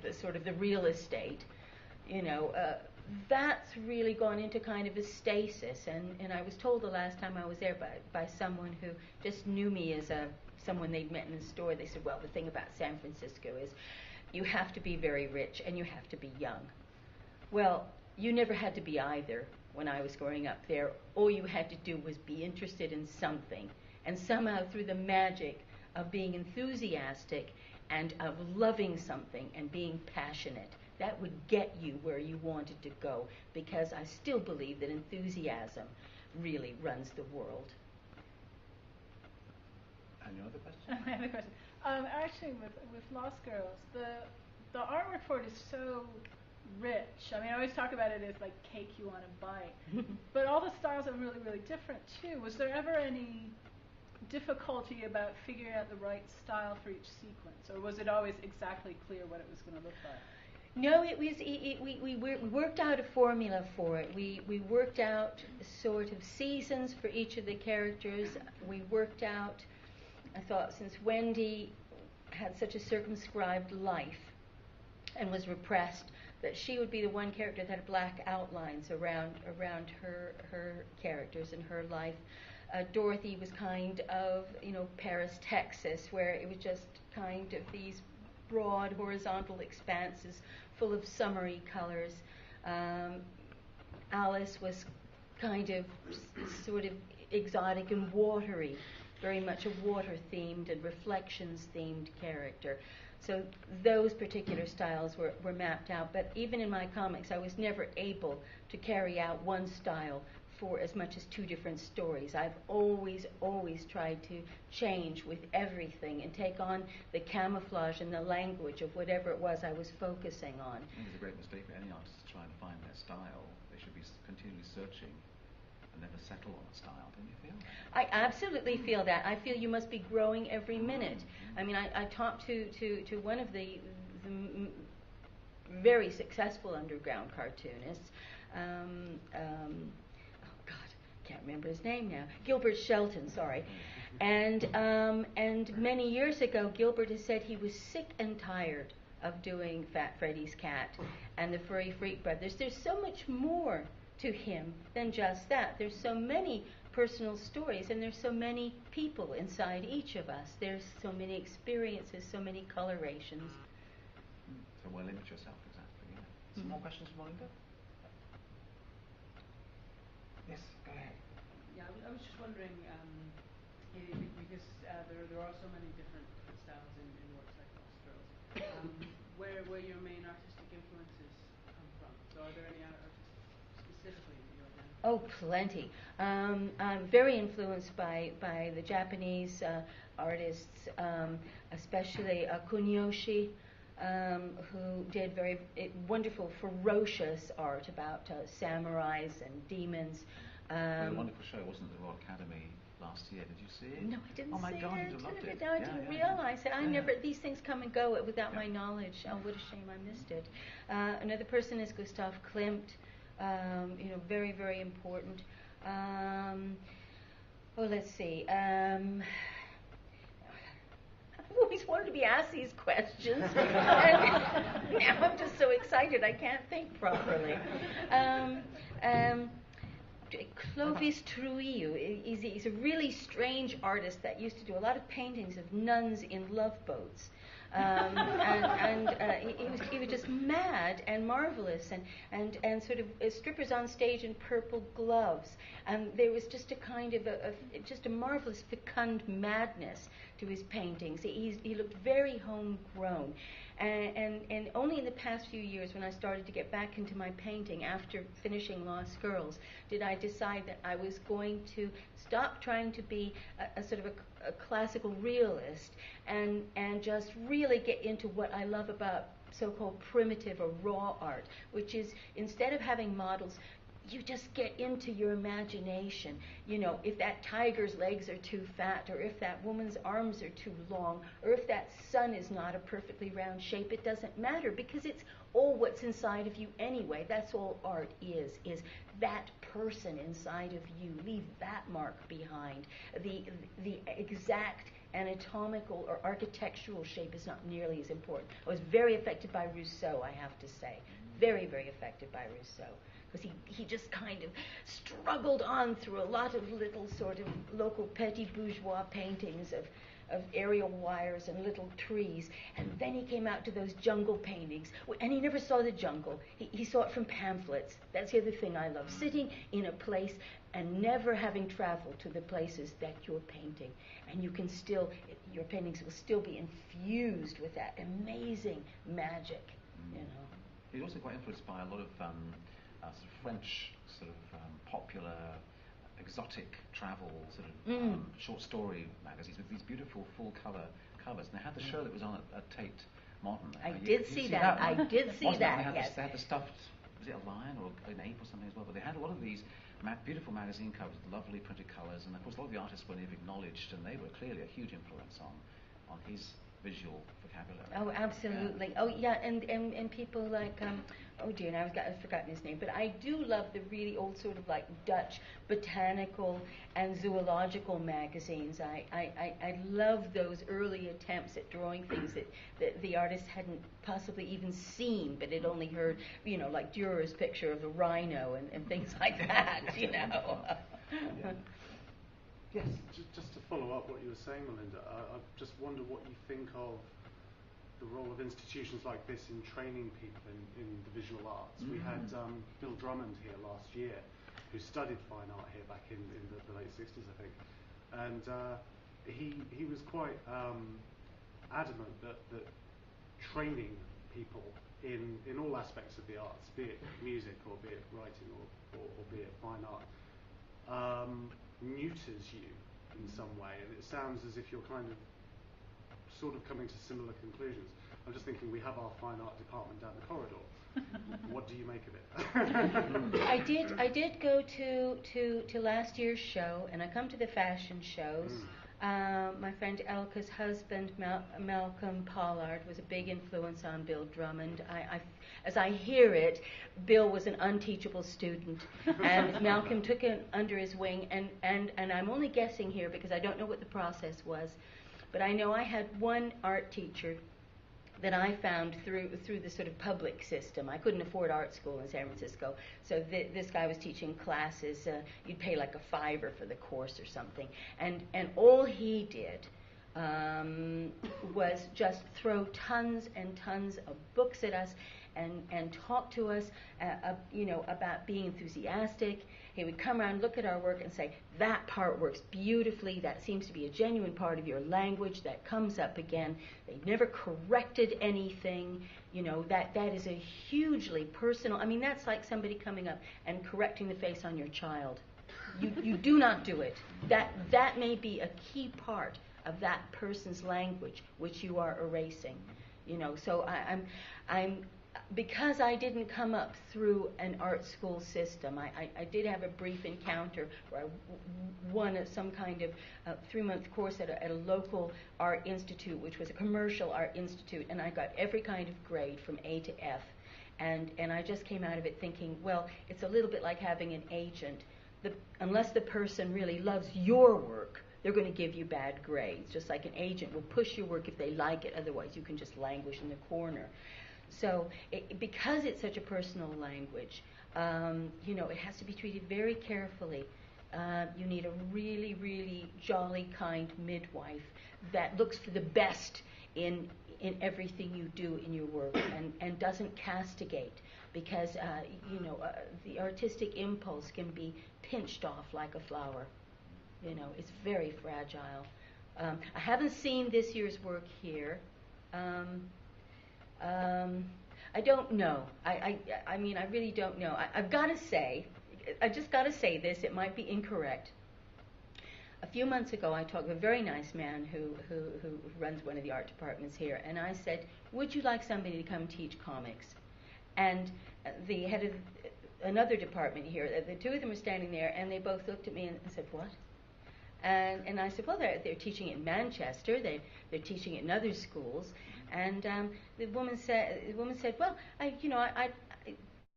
the sort of the real estate, that's really gone into kind of a stasis. And I was told the last time I was there by someone who just knew me as someone they'd met in the store. They said, well, the thing about San Francisco is you have to be very rich and you have to be young. Well, you never had to be either when I was growing up there. All you had to do was be interested in something. And somehow through the magic of being enthusiastic and of loving something and being passionate, that would get you where you wanted to go, because I still believe that enthusiasm really runs the world. And your other question? My other question. Actually, with Lost Girls, the art report is so rich. I mean, I always talk about it as like cake you want to bite. But all the styles are really, really different, too. Was there ever any difficulty about figuring out the right style for each sequence? Or was it always exactly clear what it was going to look like? No, it was. We worked out a formula for it. We worked out sort of seasons for each of the characters. We worked out, I thought, since Wendy had such a circumscribed life and was repressed, that she would be the one character that had black outlines around her characters and her life. Dorothy was kind of, Paris, Texas, where it was just kind of these broad horizontal expanses full of summery colors. Alice was kind of sort of exotic and watery, very much a water-themed and reflections-themed character. So those particular styles were mapped out. But even in my comics, I was never able to carry out one style for as much as two different stories. I've always tried to change with everything and take on the camouflage and the language of whatever it was I was focusing on. I think it's a great mistake for any artist to try and find their style. They should be continually searching and never settle on a style, don't you feel? I absolutely feel that. I feel you must be growing every minute. I mean, I talked to one of the very successful underground cartoonists. Can't remember his name now. Gilbert Shelton, sorry. And many years ago, Gilbert has said he was sick and tired of doing Fat Freddy's Cat and the Furry Freak Brothers. There's so much more to him than just that. There's so many personal stories, and there's so many people inside each of us. There's so many experiences, so many colorations. So well limit yourself, exactly. Yeah. Some more questions for Melinda? Yes, go ahead. Yeah, I was just wondering, because there are so many different styles in works like Lost Girls, where your main artistic influences come from. So are there any artists specifically that you identify? Oh, plenty. I'm very influenced by the Japanese artists, especially Kunyoshi, who did very wonderful, ferocious art about samurais and demons. It was a wonderful show, wasn't it, the Royal Academy last year? Did you see it? No, I didn't see it. Oh my God, you'd have loved it. No, I didn't realize it. I never. These things come and go without my knowledge. Oh, what a shame I missed it. Another person is Gustav Klimt. Very, very important. Let's see. I've always wanted to be asked these questions. And now I'm just so excited I can't think properly. Clovis Trujillo is a really strange artist that used to do a lot of paintings of nuns in love boats. He was just mad and marvelous, and sort of strippers on stage in purple gloves, and there was just a kind of just a marvelous fecund madness to his paintings. He looked very homegrown, and only in the past few years, when I started to get back into my painting after finishing Lost Girls, did I decide that I was going to stop trying to be a sort of a classical realist and just really get into what I love about so-called primitive or raw art, which is, instead of having models, you just get into your imagination. If that tiger's legs are too fat, or if that woman's arms are too long, or if that sun is not a perfectly round shape, it doesn't matter, because it's all what's inside of you anyway. That's all art is that person inside of you. Leave that mark behind. The exact anatomical or architectural shape is not nearly as important. I was very affected by Rousseau, I have to say. Very, very affected by Rousseau. Because he just kind of struggled on through a lot of little sort of local petit bourgeois paintings of aerial wires and little trees. And then he came out to those jungle paintings. And he never saw the jungle. He saw it from pamphlets. That's the other thing I love. Sitting in a place and never having traveled to the places that you're painting. And you can still, your paintings will still be infused with that amazing magic, you know. He's also quite influenced by a lot of sort of French, sort of popular, exotic travel sort of short story magazines with these beautiful full colour covers. And they had the show that was on at Tate Modern. I did see that. I did see that. Yes. They had the stuffed, was it a lion or an ape or something as well? But they had a lot of these beautiful magazine covers with lovely printed colours, and of course a lot of the artists were acknowledged, and they were clearly a huge influence on his visual vocabulary. Oh, absolutely. Yeah. Oh, yeah, and people like, oh dear, now I've forgotten his name, but I do love the really old sort of like Dutch botanical and zoological magazines. I love those early attempts at drawing things that the artist hadn't possibly even seen, but had only heard, you know, like Dürer's picture of the rhino and things like that, you know. Yeah. Yes. Just to follow up what you were saying, Melinda, I just wonder what you think of the role of institutions like this in training people in the visual arts. We had Bill Drummond here last year, who studied fine art here back in the late 60s, I think. And he was quite adamant that training people in all aspects of the arts, be it music or be it writing or be it fine art, neuters you in some way, and it sounds as if you're kind of sort of coming to similar conclusions. I'm just thinking we have our fine art department down the corridor. What do you make of it? I did go to last year's show, and I come to the fashion shows. My friend Elka's husband, Malcolm Pollard, was a big influence on Bill Drummond. As I hear it, Bill was an unteachable student, and Malcolm took him under his wing, and I'm only guessing here because I don't know what the process was, but I know I had one art teacher that I found through the sort of public system. I couldn't afford art school in San Francisco, so this guy was teaching classes. You'd pay like a $5 for the course or something, and all he did was just throw tons and tons of books at us and talk to us, about being enthusiastic. He would come around, look at our work, and say, that part works beautifully, that seems to be a genuine part of your language, that comes up again. They never corrected anything, that is a hugely personal, that's like somebody coming up and correcting the face on your child. You do not do it. That may be a key part of that person's language, which you are erasing. So I'm because I didn't come up through an art school system, I did have a brief encounter where I won some kind of 3-month course at a local art institute, which was a commercial art institute, and I got every kind of grade from A to F. And I just came out of it thinking, well, it's a little bit like having an agent. Unless the person really loves your work, they're going to give you bad grades, just like an agent will push your work if they like it, otherwise you can just languish in the corner. So because it's such a personal language, it has to be treated very carefully. You need a really, really jolly, kind midwife that looks for the best in everything you do in your work and doesn't castigate, because the artistic impulse can be pinched off like a flower. It's very fragile. I haven't seen this year's work here. I don't know. I really don't know. I've got to say, I just got to say this. It might be incorrect. A few months ago, I talked with a very nice man who runs one of the art departments here, and I said, "Would you like somebody to come teach comics?" And the head of another department here, the two of them were standing there, and they both looked at me and said, "What?" And I said, "Well, they're teaching it in Manchester. They're teaching it in other schools." And the woman said, "Well, I'd